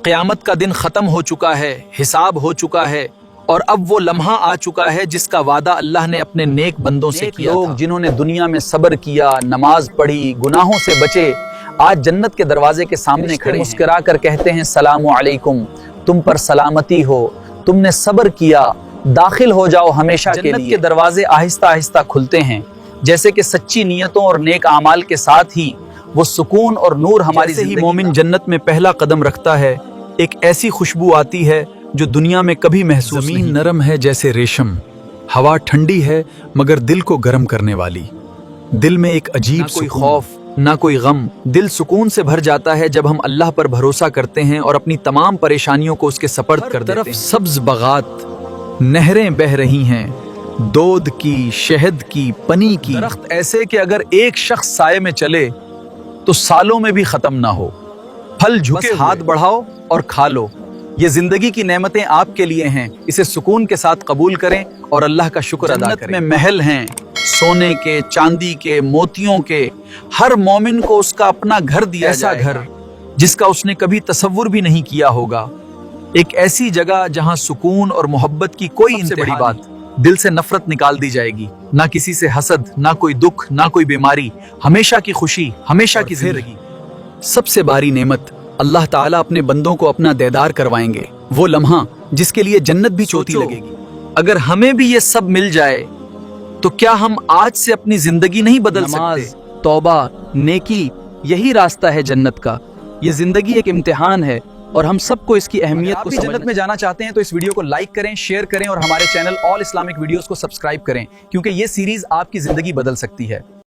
قیامت کا دن ختم ہو چکا ہے، حساب ہو چکا ہے، اور اب وہ لمحہ آ چکا ہے جس کا وعدہ اللہ نے اپنے نیک بندوں سے کیا تھا۔ لوگ جنہوں نے دنیا میں صبر کیا، نماز پڑھی، گناہوں سے بچے، آج جنت کے دروازے کے سامنے کھڑے مسکرا کر کہتے ہیں السلام علیکم، تم پر سلامتی ہو، تم نے صبر کیا، داخل ہو جاؤ ہمیشہ کے لیے۔ جنت کے دروازے آہستہ آہستہ کھلتے ہیں، جیسے کہ سچی نیتوں اور نیک اعمال کے ساتھ ہی وہ سکون اور نور ہماری زندگی۔ مومن جنت میں پہلا قدم رکھتا ہے، ایک ایسی خوشبو آتی ہے جو دنیا میں کبھی محسوس نہیں۔ زمین نرم ہے جیسے ریشم، ہوا ٹھنڈی ہے مگر دل کو گرم کرنے والی۔ دل میں ایک عجیب کوئی خوف نہ کوئی غم، دل سکون سے بھر جاتا ہے جب ہم اللہ پر بھروسہ کرتے ہیں اور اپنی تمام پریشانیوں کو اس کے سپرد کر دیتے ہیں۔ سبز باغات، نہریں بہہ رہی ہیں، دودھ کی، شہد کی، پنی کی، درخت ایسے کہ اگر ایک شخص سائے میں چلے تو سالوں میں بھی ختم نہ ہو۔ پھل جھکے ہاتھ بڑھاؤ اور کھا لو، یہ زندگی کی نعمتیں آپ کے لیے ہیں، اسے سکون کے ساتھ قبول کریں اور اللہ کا شکر ادا کریں۔ جنت میں محل ہیں، سونے کے، چاندی کے، موتیوں کے، ہر مومن کو اس کا اپنا گھر دیا جائے گا، جس کا اس نے کبھی تصور بھی نہیں کیا ہوگا۔ ایک ایسی جگہ جہاں سکون اور محبت کی کوئی انتہا نہیں، بات دل سے نفرت نکال دی جائے گی، نہ کسی سے حسد، نہ کوئی دکھ، نہ کوئی بیماری، ہمیشہ کی خوشی، ہمیشہ کی زندگی۔ سب سے بڑی نعمت، اللہ تعالیٰ اپنے بندوں کو اپنا دیدار کروائیں گے، وہ لمحہ جس کے لیے جنت بھی چوتی لگے گی۔ اگر ہمیں بھی یہ سب مل جائے تو کیا ہم آج سے اپنی زندگی نہیں بدل سکتے؟ نماز، توبہ، نیکی، یہی راستہ ہے جنت کا۔ یہ زندگی ایک امتحان ہے اور ہم سب کو اس کی اہمیت کو سمجھنا۔ جنت میں جانا چاہتے ہیں تو اس ویڈیو کو لائک کریں، شیئر کریں اور ہمارے چینل آل اسلامک ویڈیوز کو سبسکرائب کریں، کیونکہ یہ سیریز آپ کی زندگی بدل سکتی ہے۔